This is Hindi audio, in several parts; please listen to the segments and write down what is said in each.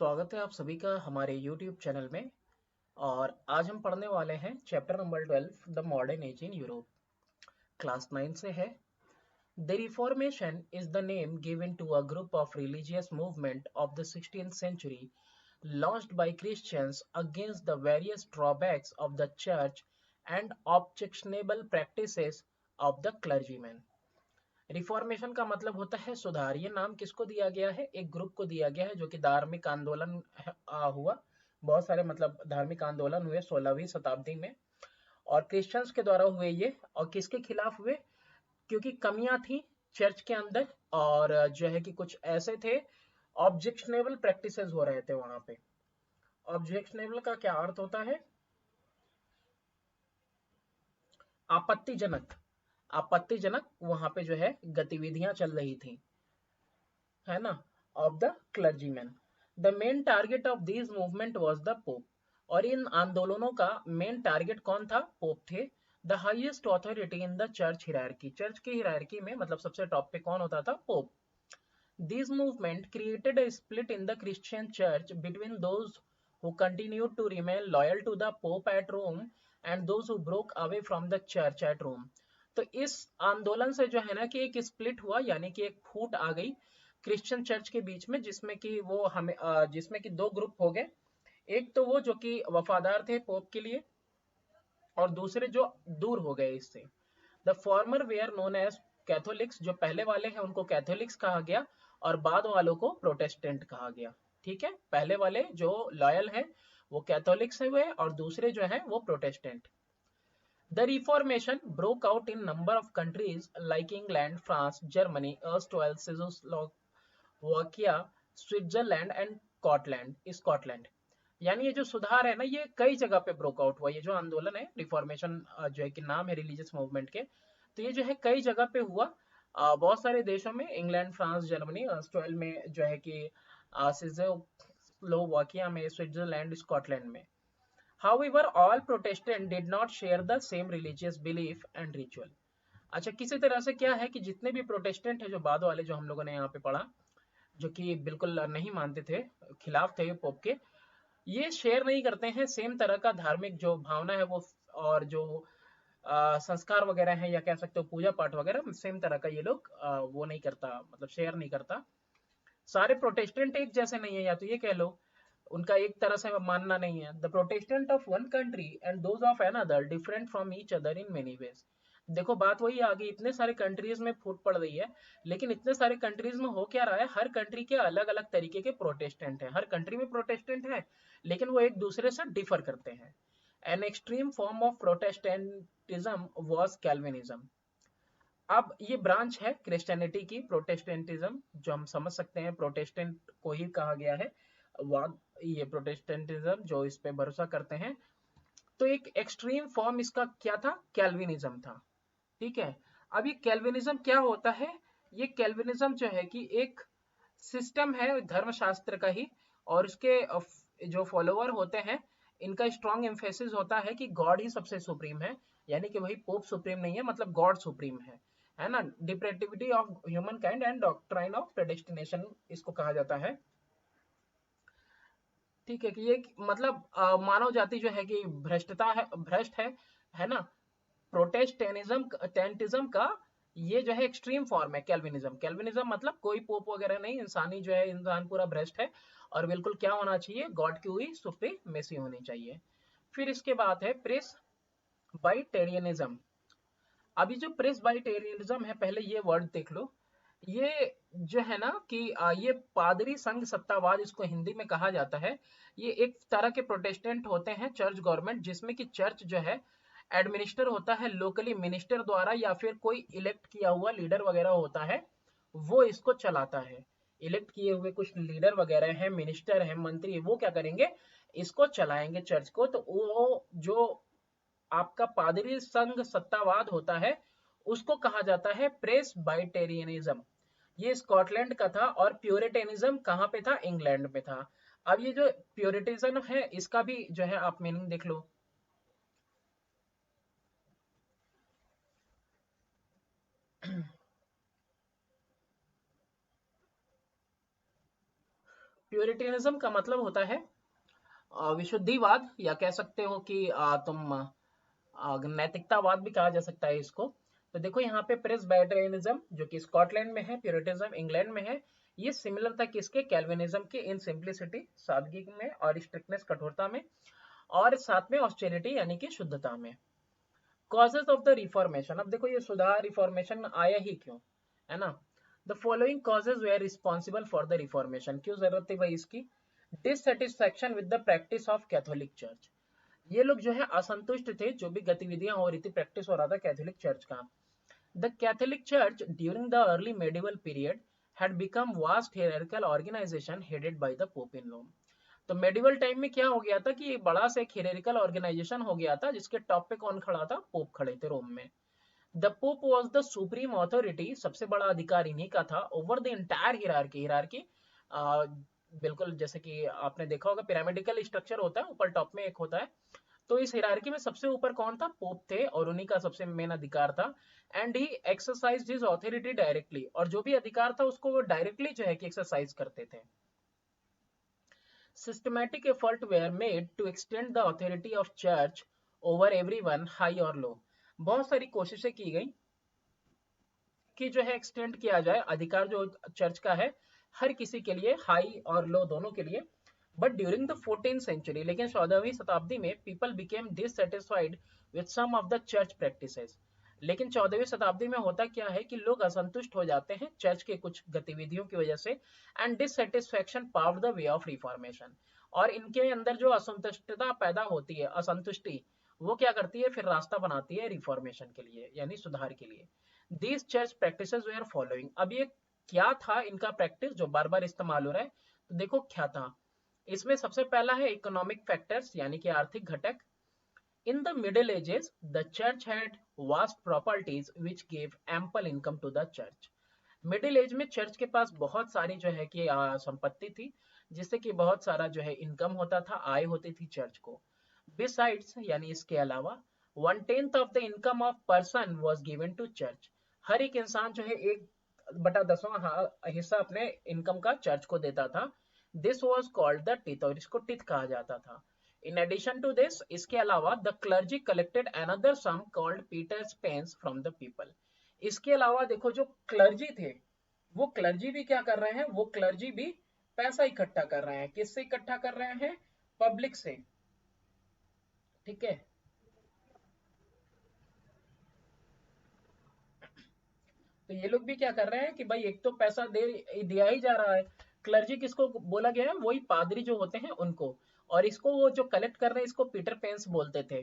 स्वागत है आप सभी का हमारे YouTube चैनल में। और आज हम पढ़ने वाले हैं chapter number 12 the modern age in Europe. Class 9 से है। The reformation is the name given to a group of religious movement of the 16th century launched by Christians against the various drawbacks of the church and objectionable practices of the clergymen। Reformation का मतलब होता है सुधार। ये नाम किसको दिया गया है? एक ग्रुप को दिया गया है जो कि धार्मिक आंदोलन हुआ। बहुत सारे मतलब धार्मिक आंदोलन हुए 16वीं शताब्दी में और क्रिश्चियंस के द्वारा हुए ये। और किसके खिलाफ हुए? क्योंकि कमियां थी चर्च के अंदर और जो है कि कुछ ऐसे थे ऑब्जेक्शनेबल प्रैक्टिसेस हो रहे थे वहां पे। ऑब्जेक्शनेबल का क्या अर्थ होता है? आपत्तिजनक। आपत्तिजनक वहां पे जो है गतिविधियां चल रही थी, है ना, of the clergyman. The main target of this movement was the pope. और इन आंदोलनों का मेन टारगेट कौन था? पोप थे। The highest authority in the church hierarchy. Church की हिरार्की में मतलब सबसे टॉप पे कौन होता था? Pope. This movement created a split in the Christian church between those who continued to remain loyal to the Pope at Rome and those who broke away from the church at Rome। तो इस आंदोलन से जो है ना कि एक स्प्लिट हुआ, यानी कि एक फूट आ गई क्रिश्चियन चर्च के बीच में, जिसमें कि वो हमें जिसमें कि दो ग्रुप हो गए। एक तो वो जो कि वफादार थे पोप के लिए और दूसरे जो दूर हो गए इससे। The former were known as Catholics. जो पहले वाले हैं उनको कैथोलिक्स कहा गया और बाद वालों को प्रोटेस्टेंट कहा गया। ठीक है, पहले वाले जो लॉयल हैं वो कैथोलिक्स हुए और दूसरे जो हैं वो Protestant. The Reformation broke out in number of countries like England, France, Germany, erstwhile Czechoslovakia, Switzerland and Scotland। यानी ये जो सुधार है ना ये कई जगह पे ब्रोक आउट हुआ। ये जो आंदोलन है रिफॉर्मेशन जो है कि नाम है रिलीजियस मूवमेंट के, तो ये जो है कई जगह पे हुआ। बहुत सारे देशों में, इंग्लैंड, फ्रांस, जर्मनी, ऑस्ट्रेलिया में जो है कि स्लोवाकिया में, स्विट्जरलैंड, स्कॉटलैंड में। However, all Protestants did not share the same religious belief and ritual। अच्छा, किसी तरह से क्या है कि जितने भी प्रोटेस्टेंट है, जो बाद वाले जो हम लोगों ने यहाँ पे पढ़ा, जो कि बिल्कुल नहीं मानते थे, खिलाफ थे पोप के, ये शेयर नहीं करते हैं सेम तरह का धार्मिक जो भावना है वो, और जो संस्कार वगैरह है या कह सकते हो पूजा पाठ वगैरह, सेम तरह का ये लोग वो नहीं करता, मतलब शेयर नहीं करता। सारे प्रोटेस्टेंट एक जैसे नहीं है, या तो ये कह लो उनका एक तरह से मानना नहीं है। The Protestant of one country and those of another different from each other in many ways. देखो बात वही आ गई, इतने सारे कंट्रीज में फूट पड़ रही है, लेकिन इतने सारे कंट्रीज में हो क्या रहा है, हर कंट्री के अलग अलग तरीके के प्रोटेस्टेंट हैं। हर कंट्री में प्रोटेस्टेंट है लेकिन वो एक दूसरे से डिफर करते हैं। An extreme form of Protestantism was Calvinism. अब ये ब्रांच है क्रिश्चियनिटी की, प्रोटेस्टेंटिज्म, जो हम समझ सकते हैं प्रोटेस्टेंट को ही कहा गया है। ये प्रोटेस्टेंटिज्म जो इस पे भरोसा करते हैं। तो एक एक्सट्रीम फॉर्म इसका क्या था? कैल्विनिज्म था। ठीक है, अब ये कैल्विनिज्म क्या होता है? ये कैल्विनिज्म जो है कि एक सिस्टम है धर्मशास्त्र का ही, और उसके जो फॉलोअर होते हैं इनका स्ट्रॉन्ग एम्फेसिस होता है कि गॉड ही सबसे सुप्रीम है। यानी कि वही पोप सुप्रीम नहीं है, मतलब गॉड सुप्रीम है ना। Depravity of human kind and doctrine of predestination इसको कहा जाता है। ठीक है, कि ये मतलब मानव जाति जो है कि भ्रष्टता है, भ्रष्ट है ना। प्रोटेस्टेंटिज्म का ये जो है एक्सट्रीम फॉर्म है कैल्विनिज्म। कैल्विनिज्म मतलब कोई पोप वगैरह नहीं, इंसानी जो है इंसान पूरा भ्रष्ट है और बिल्कुल क्या होना चाहिए, गॉड की हुई सुप्रीमेसी होनी चाहिए। फिर इसके बाद है प्रेस बाइटेरियनिज्म। अभी जो प्रेस बाइटेरियनिज्म है, पहले ये वर्ड देख लो। ये जो है ना कि ये पादरी संघ सत्तावाद इसको हिंदी में कहा जाता है। ये एक तरह के प्रोटेस्टेंट होते हैं चर्च गवर्नमेंट, जिसमें कि चर्च जो है एडमिनिस्टर होता है लोकली मिनिस्टर द्वारा, या फिर कोई इलेक्ट किया हुआ लीडर वगैरह होता है वो इसको चलाता है। इलेक्ट किए हुए कुछ लीडर वगैरह हैं, मिनिस्टर हैं, मंत्री, वो क्या करेंगे, इसको चलाएंगे चर्च को। तो वो जो आपका पादरी संघ सत्तावाद होता है उसको कहा जाता है प्रेस बाइटेरियनिज्म। ये स्कॉटलैंड का था और प्योरिटेनिज्म कहाँ पे था? इंग्लैंड में था। अब ये जो प्योरिटिज्म है इसका भी जो है आप मीनिंग देख लो। प्यूरिटेनिज्म का मतलब होता है विशुद्धिवाद, या कह सकते हो कि तुम नैतिकतावाद भी कहा जा सकता है इसको। तो देखो यहाँ पे प्रेस्बिटेरियनिज्म जो कि स्कॉटलैंड में है, प्यूरिटिज्म इंग्लैंड में है, ये सिमिलर था किसके, कैल्विनिज्म के, इन सिंप्लिसिटी सादगी में और स्ट्रिक्टनेस कठोरता में, और साथ में ऑस्टेरिटी यानी कि शुद्धता में। कॉजेज ऑफ द रिफॉर्मेशन, अब देखो ये सुधार रिफॉर्मेशन आया ही क्यों, है ना। The following causes were responsible for the reformation, क्यों जरूरत थी भाई इसकी। Dissatisfaction with the practice of Catholic church, ये लोग जो है असंतुष्ट थे जो भी गतिविधियां हो रही थी, प्रैक्टिस हो रहा था कैथोलिक चर्च का। The Catholic church during the early medieval period had become vast hierarchical organization headed by the pope in Rome। तो मेडिवल टाइम में क्या हो गया था कि एक बड़ा सा हियरार्किकल ऑर्गेनाइजेशन हो गया था जिसके टॉप पे कौन खड़ा था, पोप खड़े थे रोम में। The pope was the supreme authority, सबसे बड़ा अधिकार इन्हीं का था, ओवर द एंटायर हियरार्की। बिल्कुल जैसे कि आपने देखा होगा पिरामिडिकल स्ट्रक्चर होता है, ऊपर टॉप में एक होता है, तो इस हिरार्की में सबसे ऊपर कौन था, पोप थे, और उन्हीं का सबसे मेन अधिकार था। And he exercised his authority directly, और जो भी अधिकार था उसको वो डायरेक्टली जो है कि एक्सरसाइज करते थे। Systematic effort were made to extend the authority of church over everyone, high और लो। बहुत सारी कोशिशें की गई कि जो है एक्सटेंड किया जाए अधिकार जो चर्च का है हर किसी के लिए, हाई और लो दोनों के लिए। But during the 14th century, लेकिन 14वीं शताब्दी में people became dissatisfied with some of the church practices. लेकिन 14वीं शताब्दी में होता क्या है कि लोग असंतुष्ट हो जाते हैं चर्च के कुछ गतिविधियों की वजह से, and dissatisfaction paved the way of reformation. और इनके अंदर जो असंतुष्टता पैदा होती है, असंतुष्टि, वो क्या करती है, फिर रास्ता बनाती है रिफॉर्मेशन के लिए यानी सुधार के लिए। These church practices were following, अब ये क्या था इनका प्रैक्टिस जो बार बार इस्तेमाल हो रहा है, तो देखो क्या था। इसमें सबसे पहला है इकोनॉमिक फैक्टर्स यानी कि आर्थिक घटक। In the middle ages the church had vast properties which gave ample income to the church. Middle age में चर्च के पास बहुत सारी जो है कि संपत्ति थी, जिससे कि बहुत सारा जो है इनकम होता था, आय होती थी चर्च को। बिसाइड्स यानी इसके अलावा 1/10 of the income of person was given to church, हर एक इंसान जो है 1/10वां हिस्सा अपने इनकम का चर्च को देता था। This was called the teeth, और इसको टिथ कहा जाता था। इन एडिशन टू दिस, इसके अलावा the clergy collected another sum called Peter's pence from the people. इसके अलावा देखो जो क्लर्जी थे, वो क्लर्जी भी क्या कर रहे हैं, वो क्लर्जी भी पैसा इकट्ठा कर रहे हैं, किससे इकट्ठा कर रहे हैं, पब्लिक से, ठीक है। तो ये लोग भी क्या कर रहे हैं कि भाई एक तो पैसा दे दिया ही जा रहा है, क्लर्जी किसको बोला गया है, वही पादरी जो होते हैं उनको, और इसको वो जो कलेक्ट कर रहे हैं इसको पीटर पेंस बोलते थे।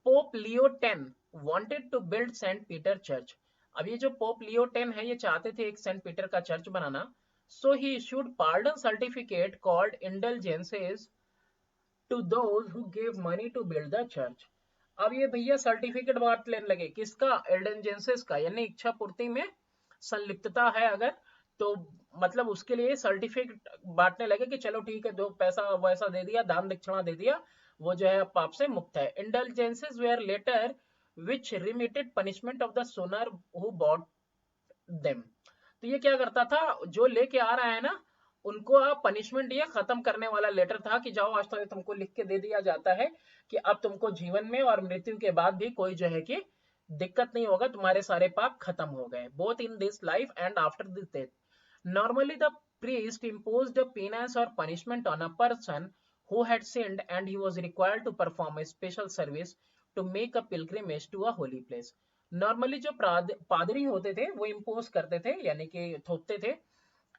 Pope Leo 10 wanted to build Saint Peter church, अब ये जो पोप लियो 10 है ये चाहते थे एक सेंट पीटर का चर्च बनाना। So he issued pardon certificate called indulgences to those who gave money to build the church. अब ये भैया सर्टिफिकेट बांट लेने लगे, किसका, एल्डेंजेंसेस का, यानी इच्छा पूर्ति में संलिप्तता है अगर, तो मतलब उसके लिए सर्टिफिकेट बांटने लगे कि चलो ठीक है, दो पैसा वैसा दे दिया, दान दक्षिणा दे दिया, वो जो है पाप से मुक्त है। Indulgences were letter which remitted punishment of the sinner who bought them. तो ये क्या करता था, जो लेके आ रहा है ना उनको पनिशमेंट, ये खत्म करने वाला लेटर था कि जाओ आज तो तुमको लिख के दे दिया जाता है कि अब तुमको जीवन में और मृत्यु के बाद भी कोई जो है कि दिक्कत नहीं होगा, तुम्हारे सारे पाप खत्म हो गए, both in this life and after this death. Normally the priest imposed a penance or punishment on a person who had sinned, and he was required to perform a special service to make a pilgrimage to a holy place। Normally जो पादरी होते थे वो इम्पोज करते थे यानी कि थोपते थे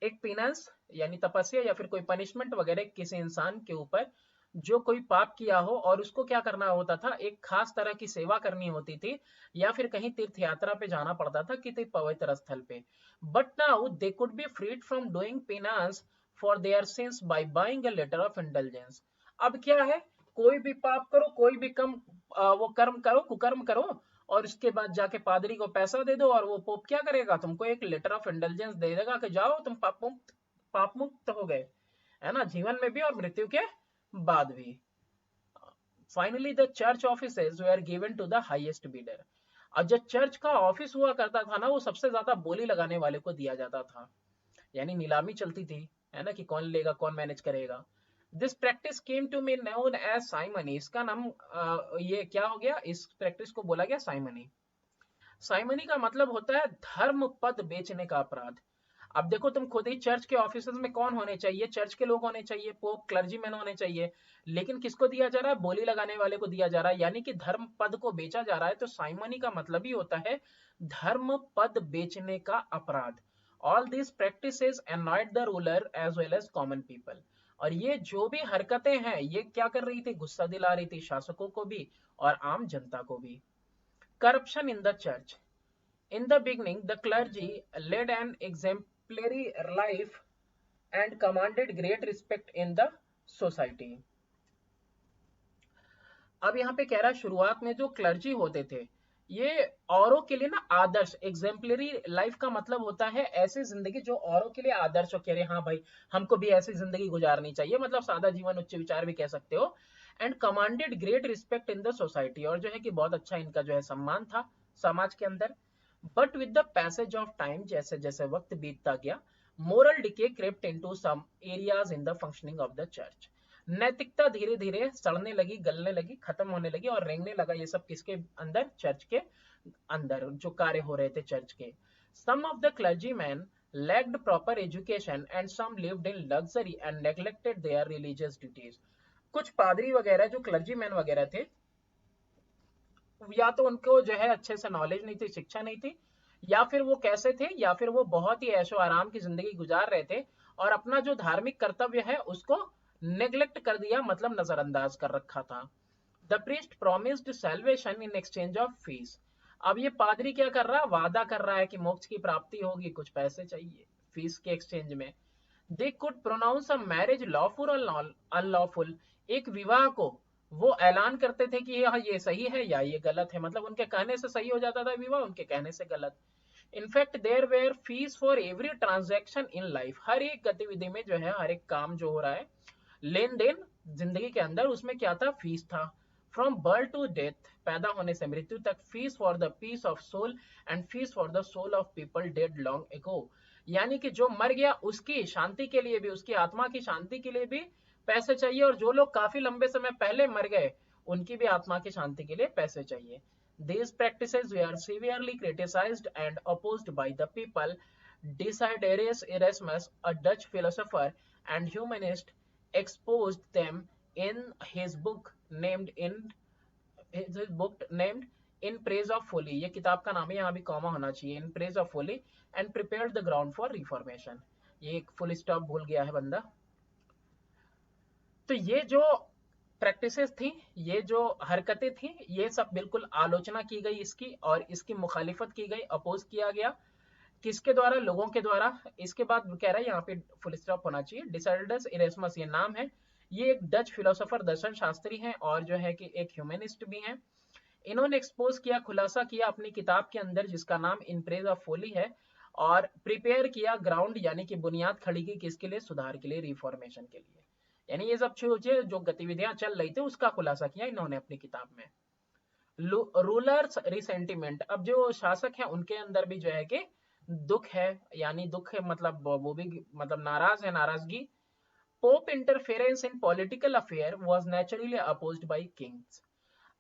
एक पिनंस यानी तपस्या या फिर कोई पनिशमेंट वगैरह किसी इंसान के ऊपर जो कोई पाप किया हो, और उसको क्या करना होता था, एक खास तरह की सेवा करनी होती थी, या फिर कहीं तीर्थ यात्रा पे जाना पड़ता था किसी पवित्र स्थल पे। But now they could be freed from doing penance for their sins by buying a letter of intelligence. अब क्या है, कोई भी पाप करो, कोई भी वो कर्म करो, कुकर्म करो, और उसके बाद जाके पादरी को पैसा दे दो, और वो पोप क्या करेगा, तुमको एक लेटर ऑफ इंटेलिजेंस दे देगा कि जाओ तुम पाप मुक्त हो गए, है ना, जीवन में भी और मृत्यु के बाद भी। Finally the church offices were given to the highest bidder. और जो चर्च का ऑफिस हुआ करता था ना, वो सबसे ज्यादा बोली लगाने वाले को दिया जाता था, यानी नीलामी चलती थी है ना, कि कौन लेगा कौन मैनेज करेगा। This practice came to be known as simony, इसका नाम ये क्या हो गया, इस प्रैक्टिस को बोला गया साइमनी। साइमनी का मतलब होता है धर्म पद बेचने का अपराध। अब देखो तुम खुद ही, चर्च के ऑफिसर्स में कौन होने चाहिए, चर्च के लोग होने चाहिए, पोप क्लर्जीमैन होने चाहिए, लेकिन किसको दिया जा रहा है, बोली लगाने वाले को दिया जा रहा है, यानी कि धर्म पद को बेचा जा रहा है। तो साइमनी का मतलब ही होता है धर्म पद बेचने का अपराध। All this practices annoyed the ruler as well as common people. और ये जो भी हरकतें हैं ये क्या कर रही थी, गुस्सा दिला रही थी शासकों को भी और आम जनता को भी। Corruption in the church. In the beginning, the clergy led an exemplary life and commanded great respect in the society. अब यहाँ पे कह रहा है शुरुआत में जो क्लर्जी होते थे ये औरों के लिए ना आदर्श, एग्जेम्पलरी लाइफ का मतलब होता है ऐसी जिंदगी जो औरों के लिए आदर्श हो, कह रहे हाँ भाई हमको भी ऐसी जिंदगी गुजारनी चाहिए, मतलब सादा जीवन उच्च विचार भी कह सकते हो। And commanded great respect in the society, और जो है कि बहुत अच्छा इनका जो है सम्मान था समाज के अंदर। But with the passage of time, जैसे जैसे वक्त बीतता गया, moral decay crept into some areas in the functioning of the church. नैतिकता धीरे धीरे सड़ने लगी, गलने लगी, खत्म होने लगी और रेंगने लगा ये सब किसके अंदर, चर्च के अंदर जो कार्य हो रहे थे चर्च के। Some of the clergyman lacked proper education and some lived in luxury and neglected their religious duties। कुछ पादरी वगैरह जो क्लर्जीमैन वगैरह थे, या तो उनको जो है अच्छे से नॉलेज नहीं थी, शिक्षा नहीं थी, या फिर वो कैसे थे, या फिर वो बहुत ही ऐशो आराम की जिंदगी गुजार रहे थे और अपना जो धार्मिक कर्तव्य है उसको नेग्लेक्ट कर दिया, मतलब नजरअंदाज कर रखा था। The priest promised salvation in exchange of fees. अब ये पादरी क्या कर रहा है, वादा कर रहा है कि मोक्ष की प्राप्ति होगी, कुछ पैसे चाहिए फीस के एक्सचेंज में। They could pronounce a marriage lawful और अनलॉफुल। एक विवाह को वो ऐलान करते थे कि ये सही है या ये गलत है, मतलब उनके कहने से सही हो जाता था विवाह, उनके कहने से गलत। In fact there were fees for every transaction in life. हर एक गतिविधि में जो है, हर एक काम जो हो रहा है, लेन देन जिंदगी के अंदर, उसमें क्या था, फीस था। फ्रॉम बर्थ टू डेथ, पैदा होने से मृत्यु तक, fees for the peace of soul and fees for the soul of people dead long ago. यानी कि जो मर गया उसकी शांति के लिए भी, उसकी आत्मा की शांति के लिए भी पैसे चाहिए, और जो लोग काफी लंबे समय पहले मर गए उनकी भी आत्मा की शांति के लिए पैसे चाहिए। These practices were severely criticized and opposed by the people. Desiderius Erasmus, a Dutch philosopher and humanist, exposed them in his book named In Praise of Folly। ये किताब का नाम है, यहाँ भी कॉमा होना चाहिए, In Praise of Folly, and prepared the ground for reformation। ये एक फुल स्टॉप भूल गया है बंदा। तो ये जो प्रैक्टिसेस थी, ये जो हरकतें थी, ये सब बिल्कुल आलोचना की गई इसकी, और इसकी मुखालिफत की गई, अपोज किया गया, किसके द्वारा, लोगों के द्वारा। इसके बाद कह रहा है यहाँ पे फुल स्टॉप होना चाहिए। डिसाइडस इरेस्मस ये नाम है, ये एक डच फिलोसोफर, दर्शन शास्त्री हैं, और जो है कि एक ह्यूमनिस्ट भी हैं। इन्होंने एक्सपोज किया, खुलासा किया अपनी किताब के अंदर जिसका नाम इन प्रेज ऑफ फोली है, और प्रिपेयर किया ग्राउंड, यानी कि बुनियाद खड़ी की किसके लिए, सुधार के लिए, रिफॉर्मेशन के लिए। यानी ये सब चीजें जो गतिविधियां चल रही थी उसका खुलासा किया इन्होंने अपनी किताब में। रूलर्स रिसेंटिमेंट। अब जो शासक है उनके अंदर भी जो है कि दुख है, यानी दुख है मतलब वो भी मतलब नाराज है, नाराजगी। Pope interference in political affair was naturally opposed by kings.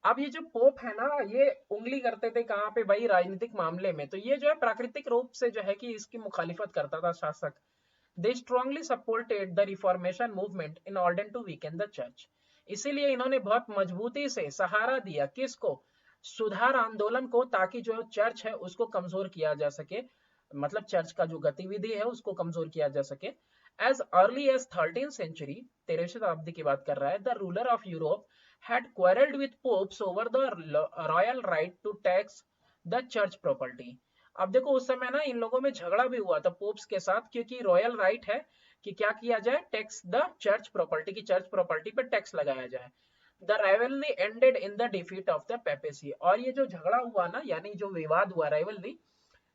अब ये जो पोप है ना, ये उंगली करते थे कहाँ पे भाई, राजनीतिक मामले में, तो ये जो है प्राकृतिक रूप से जो है कि इसकी मुखालिफत करता था शासक। They strongly supported the Reformation movement in order to weaken the church। इसीलिए इन्होंने बहुत मजबूती से सहारा दिया किसको, सुधार आंदोलन को, ताकि जो चर्च है उसको कमजोर किया जा सके, मतलब चर्च का जो गतिविधि है उसको कमजोर किया जा सके। As early as 13th century, 13वीं शताब्दी की बात कर रहा है, the ruler of Europe had quarreled with popes over the royal right to tax the church property। अब देखो उस समय ना इन लोगों में झगड़ा भी हुआ था पोप्स के साथ, क्योंकि रॉयल राइट है कि क्या किया जाए, टैक्स द चर्च प्रॉपर्टी की, चर्च प्रॉपर्टी पे टैक्स लगाया जाए। The rivalry ended in the defeat of the papacy. और ये जो झगड़ा हुआ ना, यानी जो विवाद हुआ, राइवलरी,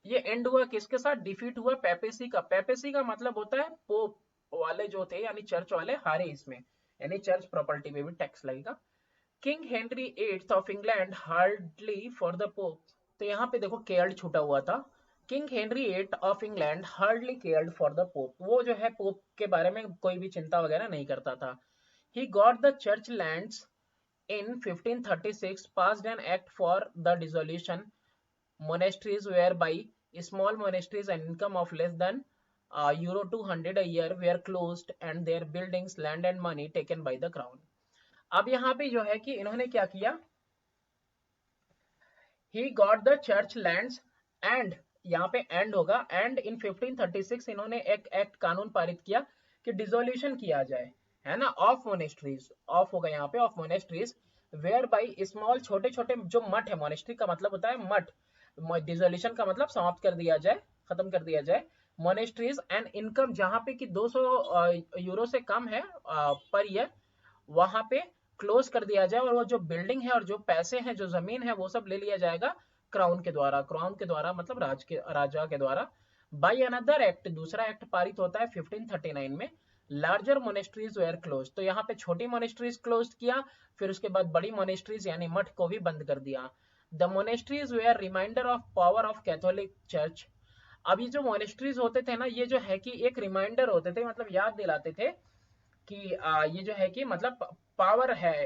ये एंड हुआ किसके साथ, डिफीट हुआ पेपेसी का। पेपेसी का मतलब होता है पोप वाले जो थे, यानी चर्च वाले हारे इसमें, यानी चर्च प्रॉपर्टी पे भी टैक्स लगेगा। King Henry 8th of England hardly for the pope. तो यहाँ पे देखो केयर्ड छूटा हुआ था, King Henry eight of England hardly cared for the pope, वो जो है पोप के बारे में कोई भी चिंता वगैरह नहीं करता था। He got the church lands in 1536 passed an act for the dissolution monasteries whereby small monasteries and income of less than euro 200 a year were closed and their buildings land and money taken by the crown। अब यहाँ पे जो है कि इन्होंने क्या किया, he got the church lands and, यहाँ पे एंड होगा, एंड इन 1536 इन्होंने एक एक्ट कानून पारित किया कि डिसोल्यूशन किया जाए, है ना, ऑफ मोनेस्ट्रीज, ऑफ होगा यहाँ पे, of monasteries were by small, छोटे छोटे जो मठ है, मोनेस्ट्री का मतलब होता है मठ, डिसोल्यूशन का मतलब समाप्त कर दिया जाए, खत्म कर दिया जाए, मोनेस्ट्रीज एंड इनकम जहाँ पे कि 200 यूरो से कम है पर ईयर, वहां पे क्लोज कर दिया जाए, और वो जो बिल्डिंग है और जो पैसे हैं, जो जमीन है, वो सब ले लिया जाएगा क्राउन के द्वारा, क्राउन के द्वारा मतलब राजा के द्वारा। बाई अनदर एक्ट, दूसरा एक्ट पारित होता है 1539 में, लार्जर मोनेस्ट्रीज वेयर क्लोज, तो यहाँ पे छोटी मोनेस्ट्रीज क्लोज किया, फिर उसके बाद बड़ी मोनेस्ट्रीज यानी मठ को भी बंद कर दिया। The monasteries were reminder of power of Catholic church. अब ये जो मोनेस्ट्रीज होते थे ना, ये जो है कि एक रिमाइंडर होते थे, मतलब याद दिलाते थे कि ये जो है कि मतलब पावर है,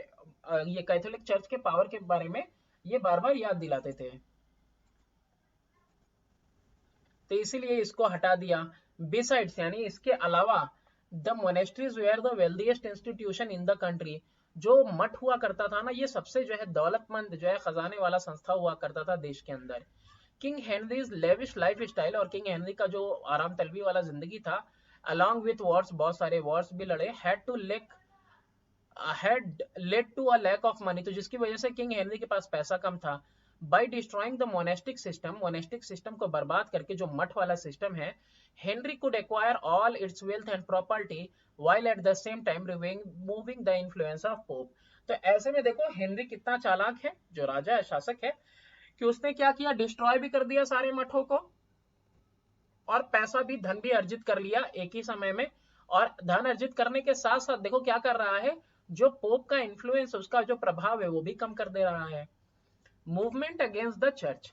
ये कैथोलिक चर्च के पावर के बारे में ये बार बार याद दिलाते थे, तो इसीलिए इसको हटा दिया। बिसाइड्स यानी इसके अलावा, the monasteries were the wealthiest institution in the country, जो मठ हुआ करता था ना, ये सबसे जो है दौलतमंद, जो है खजाने वाला संस्था हुआ करता था देश के अंदर। King Henrys lavish life style, और किंग हेनरी का जो आराम तलबी वाला जिंदगी था, अलॉन्ग विथ वॉर्स, बहुत सारे वॉर्स भी लड़े, had led to a lack of money, तो जिसकी वजह से किंग हेनरी के पास पैसा कम था। By destroying the monastic system, monastic system को बर्बाद करके, जो मठ वाला सिस्टम है, Henry could acquire all it's wealth and property while at the same time removing the influence of pope। तो ऐसे में देखो हेनरी कितना चालाक है, जो राजा है, शासक है, कि उसने क्या किया, डिस्ट्रॉय भी कर दिया सारे मठों को, और पैसा भी, धन भी अर्जित कर लिया एक ही समय में। और धन अर्जित करने के साथ साथ देखो क्या कर रहा है, जो पोप का इन्फ्लुएंस, उसका जो प्रभाव है, वो भी कम कर दे रहा है। Movement against the church,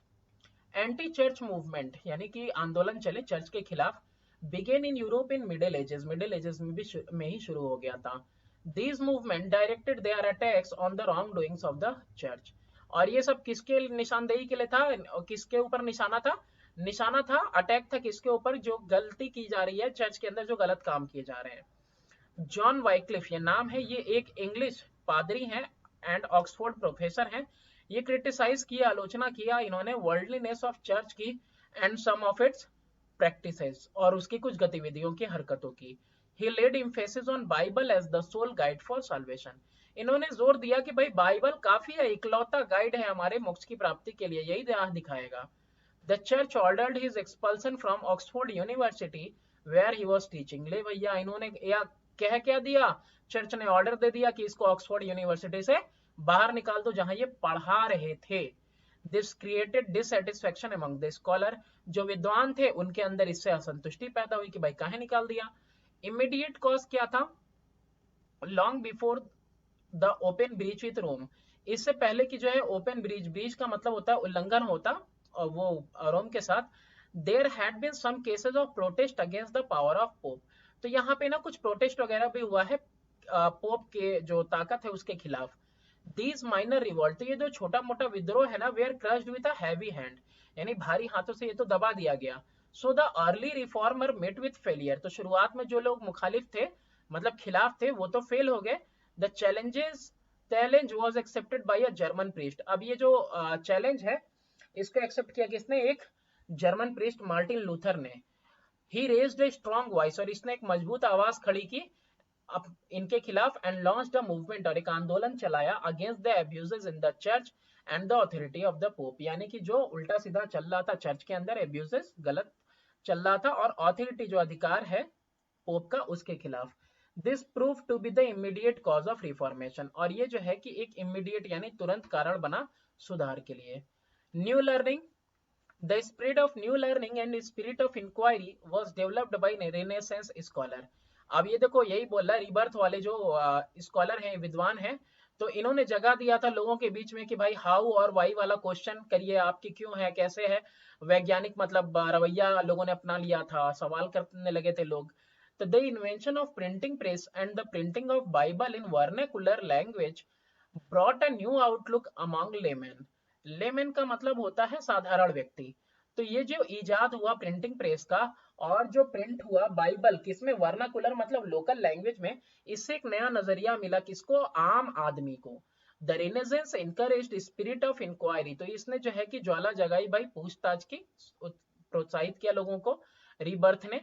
anti church movement यानी कि आंदोलन चले चर्च के खिलाफ, began in Europe in middle ages, middle ages में भी में ही शुरू हो गया था। These movement directed their attacks on the wrong doings of the church, और ये सब किसके निशानदेही के लिए था, किसके ऊपर निशाना था, निशाना था, अटैक था किसके ऊपर, जो गलती की जा रही है चर्च के अंदर, जो गलत काम किए जा रहे हैं। जॉन वाइक्लिफ ये नाम है, ये एक इंग्लिश पादरी हैं एंड ऑक्सफोर्ड प्रोफेसर हैं। ये क्रिटिसाइज किया, आलोचना किया इन्होंने वर्ल्डलीनेस ऑफ चर्च की and some of its practices, और उसकी कुछ गतिविधियों की, हरकतों की। He laid emphasis on Bible as the sole guide for salvation, इन्होंने जोर दिया कि भाई बाइबल काफी है, इकलौता गाइड है हमारे मोक्ष की प्राप्ति के लिए, यही राह दिखाएगा। The church ordered his expulsion from Oxford University where he was teaching। ले भैया, इन्होंने या कह क्या दिया, चर्च ने ऑर्डर दे दिया कि इसको ऑक्सफोर्ड यूनिवर्सिटी से बाहर निकाल दो जहां ये पढ़ा रहे थे। This created dissatisfaction among the scholar, जो विद्वान थे उनके अंदर इससे असंतुष्टि पैदा हुई कि भाई काहे निकाल दिया। इमीडिएट कॉज क्या था, long before the open breach with Rome, इससे पहले कि जो है ओपन ब्रीच, ब्रीच का मतलब होता है उल्लंघन होता, और वो रोम के साथ, there had been some cases of protest against the power of pope, तो यहाँ पे ना कुछ प्रोटेस्ट वगैरह भी हुआ है पोप के जो ताकत है उसके खिलाफ। दीज माइनर रिवॉल्ट, तो ये जो छोटा मोटा विद्रोह है ना, were crushed with a heavy hand, यानी भारी हाथों से ये तो दबा दिया गया। So the early reformer met with failure, तो शुरुआत में जो लोग मुखालिफ थे, मतलब खिलाफ थे, वो तो फेल हो गए। The challenge was accepted by a German priest, अब ये जो चैलेंज है इसको एक्सेप्ट किया किसने, एक जर्मन प्रीस्ट मार्टिन लूथर ने। ही रेज्ड अ स्ट्रॉन्ग वॉइस, और इसने एक मजबूत आवाज खड़ी की इनके खिलाफ, एंड लॉन्च्ड अ मूवमेंट, और एक आंदोलन चलाया against the abuses in the church and the authority of the pope, यानी कि जो उल्टा सीधा चल रहा था चर्च के अंदर, एब्यूजेस गलत चल रहा था, और ऑथोरिटी जो अधिकार है पोप का, उसके खिलाफ। This prove to be the immediate cause of reformation, और ये जो है कि एक इमीडिएट यानी तुरंत कारण बना सुधार के लिए। New learning, the spirit of new learning and spirit of inquiry was developed by Renaissance scholar। अब ये देखो यही बोल रहा है, रिबर्थ वाले जो स्कॉलर हैं, विद्वान हैं, तो इन्होंने जगह दिया था लोगों के बीच में कि भाई हाउ और वाई वाला क्वेश्चन करिए, आपकी क्यों है, कैसे है, वैज्ञानिक मतलब रवैया लोगों ने अपना लिया था, सवाल करने लगे थे लोग। तो the invention of printing press and the printing of Bible in vernacular language brought a new outlook among layman. Layman का मतलब होता है साधारण व्यक्ति। तो ये जो इजाद हुआ प्रिंटिंग प्रेस का और जो प्रिंट हुआ बाइबल किसमें, वर्नाकुलर मतलब लोकल लैंग्वेज में, इससे एक नया नजरिया मिला किसको, आम आदमी को। The Renaissance encouraged spirit of inquiry, तो इसने जो है कि ज्वाला जगाई भाई पूछताछ की, प्रोत्साहित किया लोगों को रीबर्थ ने।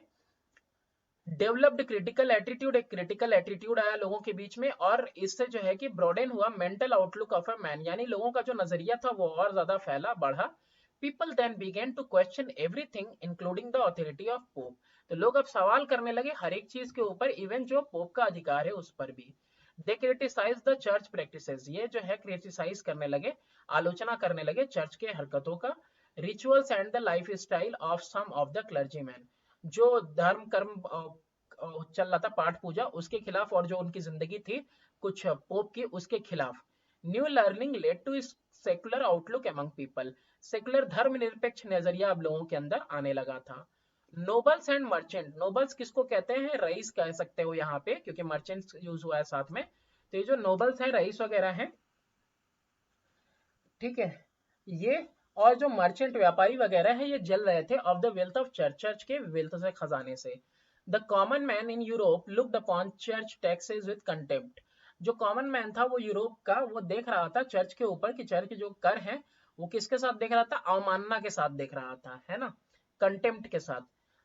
डेवलप्ड क्रिटिकल एटीट्यूड, एक क्रिटिकल एटीट्यूड आया लोगों के बीच में, और इससे जो है कि ब्रॉडेन हुआ mental outlook of a man, यानी लोगों का जो नजरिया था वो और ज्यादा फैला बढ़ा। People then began to question everything including the authority of pope, तो लोग अब सवाल करने लगे हर एक चीज के ऊपर, इवन जो पोप का अधिकार है उस पर भी। दे क्रिटिसाइज द चर्च प्रैक्टिसेस, ये जो है क्रिटिसाइज करने लगे, आलोचना करने लगे चर्च के हरकतों का। Rituals and the life style of some of the clergyman, जो धर्म कर्म चल रहा था पाठ पूजा उसके खिलाफ, और जो उनकी जिंदगी थी कुछ पोप की उसके खिलाफ। New learning led to secular outlook among people, secular धर्मनिरपेक्ष नजरिया अब लोगों के अंदर आने लगा था। नोबल्स एंड मर्चेंट, नोबल्स किसको कहते हैं, रईस कह सकते हो यहाँ पे क्योंकि मर्चेंट यूज हुआ है साथ में। तो ये जो नोबल्स है, रईस वगैरह है, ठीक है, ये और जो मर्चेंट व्यापारी वगैरह है ये जल रहे थे of the wealth of church, church के वेल्थ से, खजाने से। The common man in Europe looked upon church taxes with contempt, जो कॉमन मैन था वो यूरोप का, वो देख रहा था चर्च के ऊपर कि चर्च के जो कर हैं वो किसके साथ देख रहा था, अवमानना के साथ देख रहा था, है ना, कंटेम्प्ट के साथ।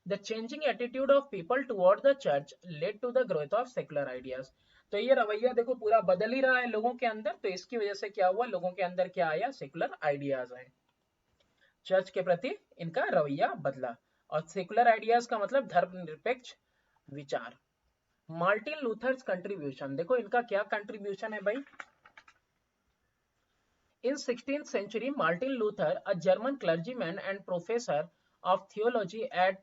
The changing attitude of people toward the church led to the growth of secular ideas, तो ये रवैया देखो पूरा बदल ही रहा है लोगों के अंदर, तो इसकी वजह से क्या हुआ, लोगों के अंदर क्या आया, सेकुलर आइडियाज आए, चर्च के प्रति इनका रवैया बदला। और सेकुलर आइडियाज का मतलब धर्मनिरपेक्ष विचार। मार्टिन लूथर्स कंट्रीब्यूशन, देखो इनका क्या कंट्रीब्यूशन है भाई। In 16th century, Martin Luther, a German clergyman and professor of theology at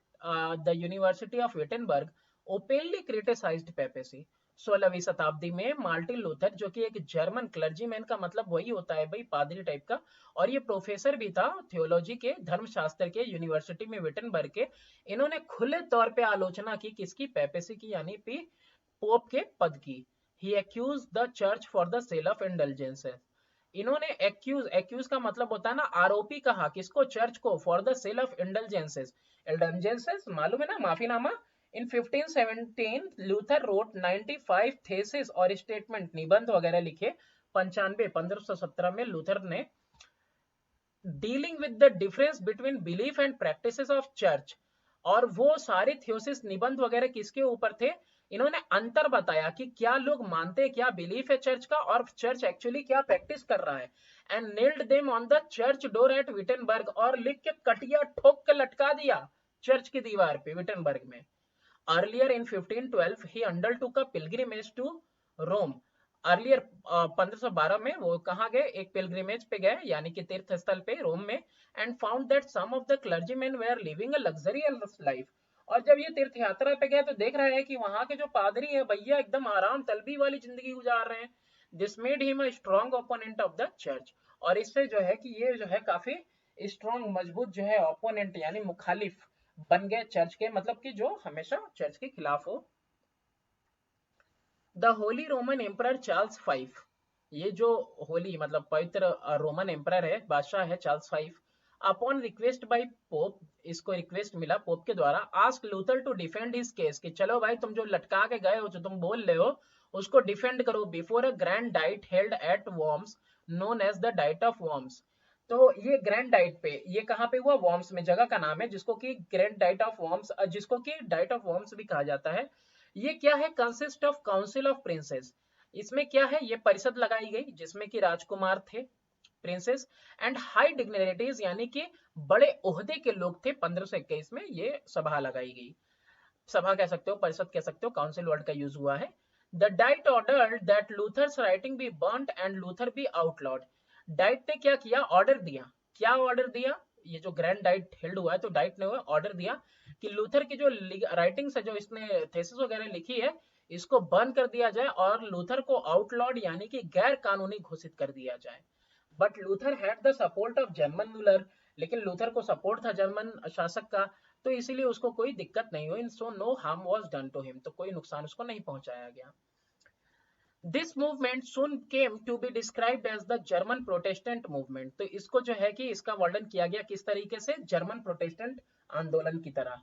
the University of Wittenberg, openly criticized papacy. 16वीं शताब्दी में मार्टिन लूथर, जो कि एक जर्मन क्लर्जीमैन का मतलब वही होता है भाई पादरी टाइप का, और ये प्रोफेसर भी था थियोलॉजी के, धर्मशास्त्र के, यूनिवर्सिटी में विटनबर्ग के, इन्होंने खुले तौर पे आलोचना की किसकी, पेपेसी की, यानी पोप के पद की। He accuse the church for the sale of indulgences, इन्होंने एक्यूज का मतलब होता है ना आरोपी कहा, किसको, चर्च को, फॉर द सेल ऑफ इंडल्जेंसेस, इंडल्जेंसेस मालूम है ना, माफीनामा। इन 1517 लूथर रोट 95 थेसिस और स्टेटमेंट, निबंध वगैरह लिखे, 1517 में लूथर ने, dealing with the difference between belief and practices of church, और वो सारे थ्योसिस निबंध वगैरह किसके ऊपर थे, इन्होंने अंतर बताया कि क्या लोग मानते हैं, क्या बिलीफ है चर्च का, और चर्च एक्चुअली क्या प्रैक्टिस कर रहा है। And nailed them on the church door eight Wittenberg, और लिख के कटिया ठोक के लटका दिया चर्च की दीवार पे विटनबर्ग में। Earlier in 1512 he undertook a pilgrimage to Rome, earlier 1512 में वो कहाँ गए, एक पिलग्रिमेज पे गए, यानी कि तीर्थ स्थल पे रोम में, and found that some of the clergymen were living a luxurious life, और जब ये तीर्थ यात्रा पे गए तो देख रहे हैं कि वहां के जो पादरी है भैया एकदम आराम तलबी वाली जिंदगी गुजार रहे हैं। This made him a strong opponent of the church, और इससे जो है कि ये जो है काफी स्ट्रॉन्ग मजबूत जो है ओपोनेंट यानी मुखालिफ बन गए चर्च के, मतलब कि जो हमेशा चर्च के खिलाफ हो। The Holi Roman emperor Charles five, ये जो होली मतलब पवित्र रोमन एम्परर है, बादशाह है Charles five, upon request by pope, इसको रिक्वेस्ट मिला पोप के द्वारा, ask Luther to defend his case, कि चलो भाई तुम जो लटका के गए हो, जो तुम बोल रहे हो उसको डिफेंड करो, before a grand diet held at Worms known as the diet of Worms. तो ये ग्रैंड डाइट पे, ये कहाँ पे हुआ, वर्म्स में, जगह का नाम है जिसको कि ग्रैंड डाइट ऑफ वर्म्स, जिसको कि डाइट ऑफ वर्म्स भी कहा जाता है। ये क्या है, consist of council of princess, इसमें क्या है, ये परिषद लगाई गई जिसमें कि राजकुमार थे, प्रिंसेस, एंड हाई डिग्निटीज यानी कि बड़े ओहदे के लोग थे। 1521 में ये सभा लगाई गई, सभा कह सकते हो, परिषद कह सकते हो, काउंसिल वर्ड का यूज हुआ है। The Diet order that Luther's writing be burned and Luther be outlawed, Diet ने क्या किया, ऑर्डर दिया, क्या ऑर्डर दिया, ये जो ग्रैंड डाइट हेल्ड हुआ है तो डाइट ने ऑर्डर दिया कि लूथर की जो राइटिंग्स है, जो इसने थेसिस वगैरह लिखी है, इसको बर्न कर दिया जाए और लूथर को आउटलॉड यानी कि गैर कानूनी घोषित कर दिया जाए। But Luther had the support of German ruler, लेकिन लूथर को सपोर्ट था जर्मन शासक का, तो इसीलिए उसको कोई दिक्कत नहीं हुई। So no harm was done to him, तो कोई नुकसान उसको नहीं पहुंचाया गया। This movement soon came to be described as the German Protestant movement। तो इसको जो है कि इसका वर्णन किया गया किस तरीके से, जर्मन प्रोटेस्टेंट आंदोलन की तरह।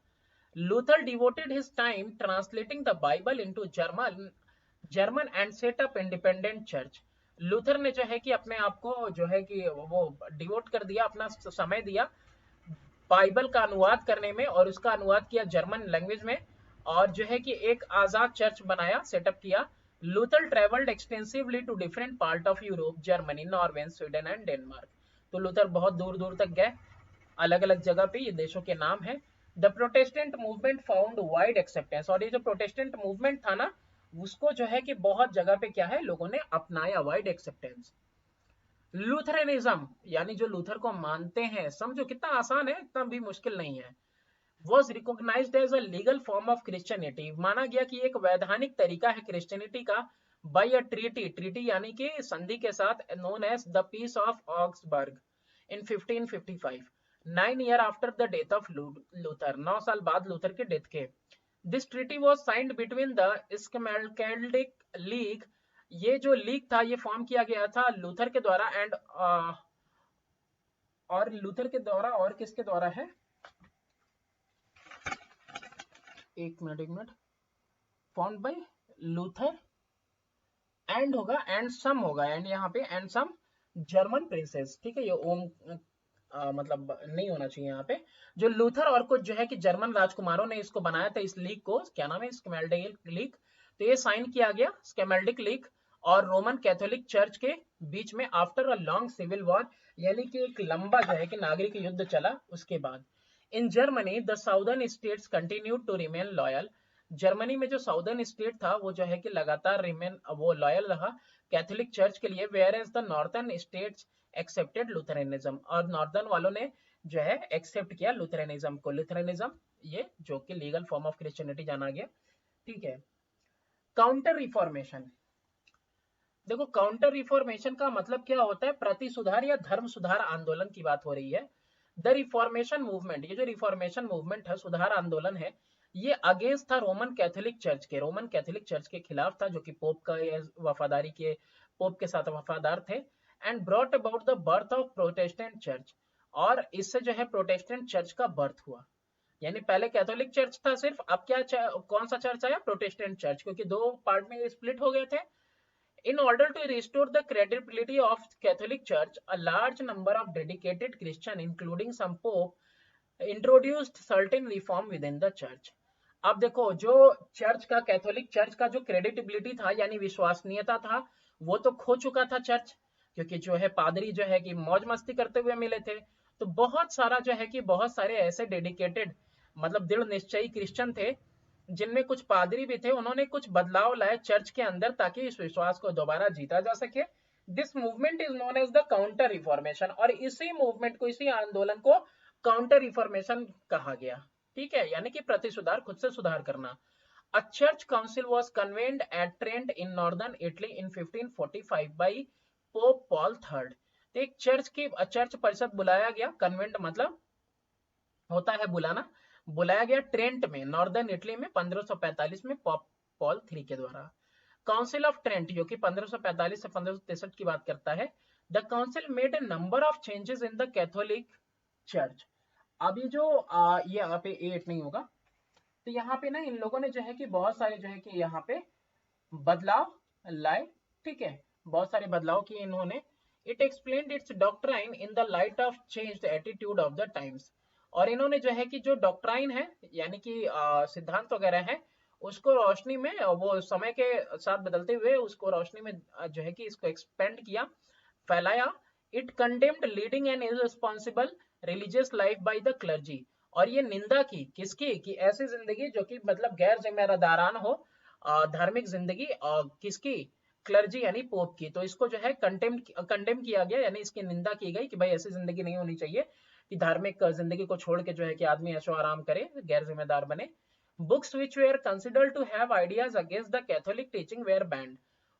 Luther devoted his time translating the Bible into German and set up independent church। Luther ने जो है कि अपने आप को जो है कि वो डिवोट कर दिया, अपना समय दिया बाइबल का अनुवाद करने में, और उसका अनुवाद किया जर्मन लैंग्वेज में, और जो है कि एक आजाद चर्च बनाया, सेटअप किया। Luther travelled extensively to different part of Europe, Germany, Norway, Sweden and Denmark. तो लूथर बहुत दूर दूर तक गए, अलग अलग जगह पे, ये देशों के नाम है। The Protestant movement found wide acceptance, और ये जो प्रोटेस्टेंट मूवमेंट था ना, उसको जो है कि बहुत जगह पे क्या है, लोगों ने अपनाया, वाइड एक्सेप्टेंस। लूथरनिज्म यानी जो लूथर को मानते हैं, समझो कितना आसान है, इतना भी मुश्किल नहीं है। was recognized as a legal form of Christianity, माना गया कि एक वैधानिक तरीका है क्रिश्चियनिटी का, by a treaty यानी कि संधि के साथ, known as the Peace of Augsburg in 1555, 9 years after the death of Luther, 9 साल बाद लूथर के डेथ के। This treaty was signed between the Schmalkaldic League, ये जो लीग था ये फॉर्म किया गया था लूथर के द्वारा एंड और लूथर के द्वारा, और किसके द्वारा है, एक minute, found by Luther and होगा, एंड सम होगा, एंड यहाँ पे एंड सम जर्मन प्रिंसेस, ठीक है, ये ओम मतलब नहीं होना चाहिए यहाँ पे। जो लूथर और कुछ जो है कि जर्मन राजकुमारों ने इसको बनाया था, इस लीग को, क्या नाम है, स्केमेल्डिक लीग। तो ये साइन किया गया, स्केमेल्डिक लीग और रोमन कैथोलिक चर्च के बीच में, after a long civil war, यानी कि एक लंबा जो है कि नागरिक युद्ध चला उसके बाद। In Germany the southern states continued to remain loyal, Germany में जो साउदर्न स्टेट था वो जो है कि लगातार रिमेन वो लॉयल रहा कैथोलिक चर्च के लिए, whereas the northern states accepted Lutheranism, और नॉर्दर्न वालों ने जो है एक्सेप्ट किया लूथरनिज्म को। लूथरनिज्म ये जो कि लीगल फॉर्म ऑफ क्रिश्चियनिटी जाना गया, ठीक है। काउंटर रिफॉर्मेशन, देखो काउंटर रिफॉर्मेशन का मतलब क्या होता है, प्रति सुधार या धर्म सुधार आंदोलन की बात हो रही है। द रिफॉर्मेशन मूवमेंट, ये जो रिफॉर्मेशन मूवमेंट है, सुधार आंदोलन है, ये अगेंस्ट था रोमन कैथोलिक चर्च के, रोमन कैथोलिक चर्च के खिलाफ था, जो कि पोप का वफादारी के, पोप के साथ वफादार थे। And brought about the birth of Protestant church, और इससे जो है प्रोटेस्टेंट चर्च का बर्थ हुआ। यानी पहले कैथोलिक चर्च था सिर्फ, अब क्या कौन सा चर्च आया, प्रोटेस्टेंट चर्च, क्योंकि दो पार्ट में स्प्लिट हो गए थे। In order to restore the credibility of Catholic Church, a large number of dedicated Christians, including some Pope, introduced certain reform within the church। अब देखो जो चर्च का, कैथोलिक चर्च का जो क्रेडिटेबिलिटी था यानी विश्वसनीयता था, वो तो खो चुका था चर्च, क्योंकि जो है पादरी जो है कि मौज मस्ती करते हुए मिले थे। तो बहुत सारा जो है कि बहुत सारे ऐसे डेडिकेटेड मतलब दृढ़ निश्चयी क्रिश्चियन थे, जिनमें कुछ पादरी भी थे, उन्होंने कुछ बदलाव लाए चर्च के अंदर ताकि इस विश्वास को दोबारा जीता जा सके। This movement is known as the counter reformation, और इसी मूवमेंट को, इसी आंदोलन को काउंटर रिफॉर्मेशन कहा गया, ठीक है, यानी कि प्रति सुधार, खुद से सुधार करना। A church council was convened at Trent in northern Italy in 1545 by Pope Paul third. तो एक चर्च परिषद बुलाया गया, कन्वेंट मतलब होता है बुलाना, बुलाया गया ट्रेंट में, नॉर्दर्न इटली में 1545 में पोप पॉल थ्री के द्वारा। काउंसिल ऑफ ट्रेंट जो कि 1545 से 1563 की बात करता है। The council made a number of changes in the Catholic church. अभी जो ये यहाँ पे 8 नहीं होगा, तो यहाँ पे ना इन लोगों ने जो है कि बहुत सारे जो है कि यहाँ पे बदलाव लाए, ठीक है, बहुत सारे बदलाव किए इन्होंने। It explained it's doctrine in the light of changed attitude of the times, और इन्होंने जो है कि जो डॉक्ट्राइन है यानी कि सिद्धांत वगैरह है, उसको रोशनी में, वो समय के साथ बदलते हुए उसको रोशनी में जो है कि इसको एक्सपेंड किया, फैलाया। It condemned leading an irresponsible religious life by the clergy, और ये निंदा की किसकी, कि ऐसी जिंदगी जो कि मतलब गैर जिम्मेदारान हो, धार्मिक जिंदगी, किसकी, क्लर्जी यानी पोप की। तो इसको जो है कंडेम किया गया, यानी इसकी निंदा की गई कि भाई ऐसी जिंदगी नहीं होनी चाहिए कि धार्मिक जिंदगी को छोड़ के जो है कि आदमी ऐशो आराम करे, गैर जिम्मेदार बने। Books which were considered to have ideas against the Catholic teaching were banned,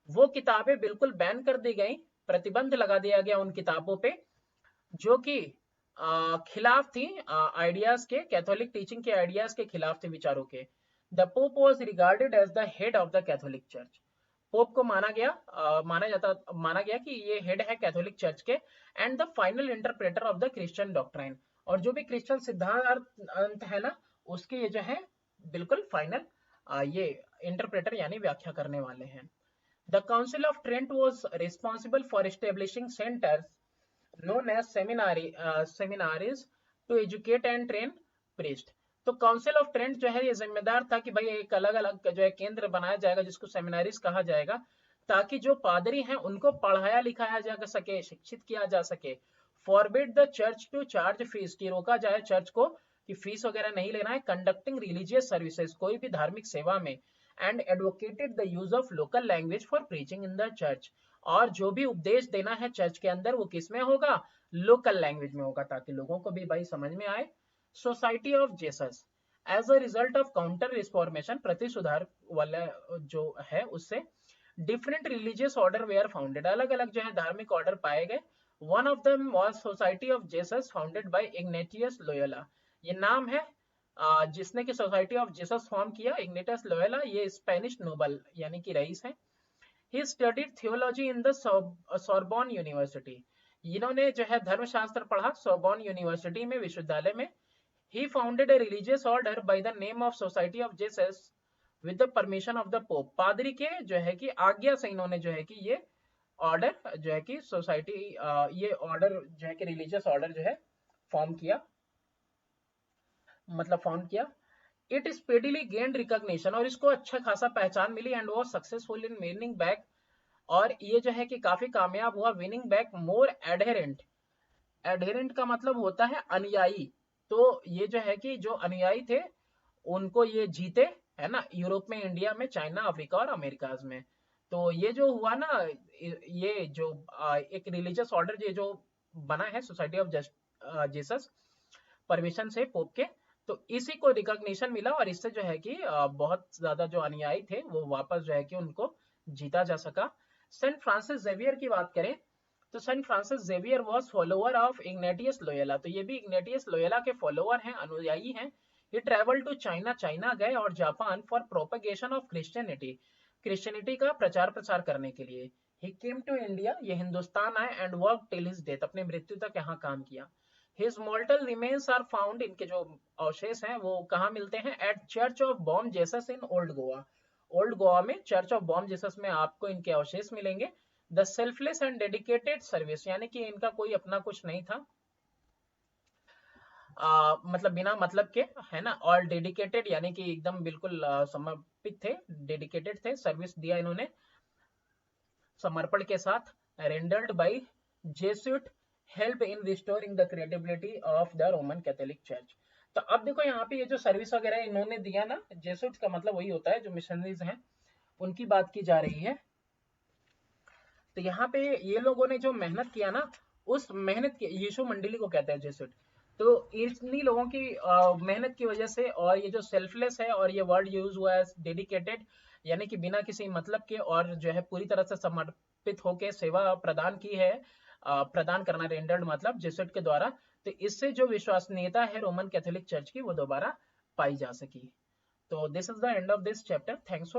वो किताबें बिल्कुल बैन कर दी गई, प्रतिबंध लगा दिया गया उन किताबों पे जो कि खिलाफ थी आइडियाज के, कैथोलिक टीचिंग के आइडियाज के खिलाफ थे, विचारों के। The pope was regarded as the head of the Catholic church, pope को माना गया कि ये हेड है कैथोलिक चर्च के, and the final interpreter of the Christian doctrine, और जो भी क्रिश्चियन सिद्धांत है ना उसके ये जो है बिल्कुल फाइनल ये इंटरप्रेटर यानी व्याख्या करने वाले हैं। The council of Trent was responsible for establishing centres known as seminaries to educate and train priest। तो काउंसिल ऑफ ट्रेंट जो है ये जिम्मेदार था कि भाई एक अलग अलग जो है केंद्र बनाया जाएगा जिसको सेमिनारीज कहा जाएगा, ताकि जो पादरी हैं उनको पढ़ाया लिखाया जा सके, शिक्षित किया जा सके। Forbid the church to charge fees, की रोका जाए चर्च को कि फीस वगैरह नहीं लेना है। कंडक्टिंग रिलीजियस सर्विसेज, कोई भी धार्मिक सेवा में। And advocated the use of local language for preaching in the church, और जो भी उपदेश देना है चर्च के अंदर वो किस में होगा, लोकल लैंग्वेज में होगा, ताकि लोगों को भी भाई समझ में आए। Society of Jesus, as a result of counter reformation, प्रति सुधार वाला जो है उससे different religious order were founded, अलग अलग जो है धार्मिक ऑर्डर पाए गए। One of them was Society of Jesus founded by Ignatius Loyola, ये नाम है जिसने की सोसाइटी ऑफ जेसस फॉर्म किया, इग्नेटियस लोयोला, ये स्पेनिश नोबल यानी कि रईस है। He studied theology in the Sorbonne University, इन्होंने जो है धर्मशास्त्र पढ़ा सोर्बोन यूनिवर्सिटी में, विश्वविद्यालय में। He founded a religious order by the name of Society of Jesus with the permission of the Pope, पादरी के जो है कि आज्ञा से इन्होंने जो है कि ये ऑर्डर जो है कि सोसाइटी ये ऑर्डर जो है कि रिलीजियस ऑर्डर जो है फॉर्म किया, मतलब फाउंड किया। इट स्पीडीली गेन्ड रिकॉग्निशन, और इसको अच्छा खासा पहचान मिली, एंड वो सक्सेसफुल इन विनिंग बैक, और ये जो है कि काफी कामयाब हुआ विनिंग बैक मोर एडहेरेंट, एडहेरेंट का मतलब होता है अनुयायी, तो ये जो है कि जो अनुयायी थे उनको ये जीते, है ना, यूरोप में, इंडिया में, चाइना, अफ्रीका और अमेरिकाज में। तो ये जो हुआ ना, ये जो एक रिलीजियस ऑर्डर ये जो बना है सोसाइटी ऑफ जीसस परमिशन से पोप के, तो इसी को रिकॉग्निशन मिला, और इससे जो है कि बहुत ज्यादा जो अनुयायी थे वो वापस जो है कि उनको जीता जा सका। सेंट फ्रांसिस जेवियर की बात करें तो Saint Francis Xavier was follower of Ignatius Loyola, तो ये भी इग्नेटियस लोयोला के फॉलोअर हैं, अनुयायी हैं। ये ट्रेवल टू चाइना, चाइना गए, और Japan for propagation of Christianity, Christianity का प्रचार प्रसार करने के लिए। ही केम टू इंडिया, ये हिंदुस्तान आए, and work till his death, अपने मृत्यु तक यहाँ काम किया। His mortal remains are found, इनके जो अवशेष हैं वो कहाँ मिलते हैं, at church of Bom Jesus in Old Goa, Old Goa में चर्च ऑफ बॉम जेसस में आपको इनके अवशेष मिलेंगे। The selfless and dedicated service, यानी कि इनका कोई अपना कुछ नहीं था, मतलब बिना मतलब के, है ना, और डेडिकेटेड यानी कि एकदम बिल्कुल समर्पित थे, डेडिकेटेड थे, सर्विस दिया इन्होंने समर्पण के साथ। Rendered by Jesuit help in restoring the credibility of the Roman Catholic church. तो अब देखो यहाँ पे ये जो सर्विस वगैरह इन्होंने दिया ना, जेसुइट का मतलब वही होता है जो मिशनरीज हैं, उनकी बात की जा रही है। तो यहाँ पे ये लोगों ने जो मेहनत किया ना, उस मेहनत की यीशु मंडली को कहते हैं जेसुइट। तो इन्हीं लोगों की मेहनत की वजह से, और ये जो सेल्फलेस है, और ये वर्ड यूज हुआ है डेडिकेटेड, यानी कि बिना किसी मतलब के, और जो है पूरी तरह से समर्पित होकर सेवा प्रदान की है, प्रदान करना, रेंडर्ड मतलब जेसुइट के द्वारा। तो इससे जो विश्वसनीयता है रोमन कैथोलिक चर्च की वो दोबारा पाई जा सकी। तो this is the end of this chapter. Thanks for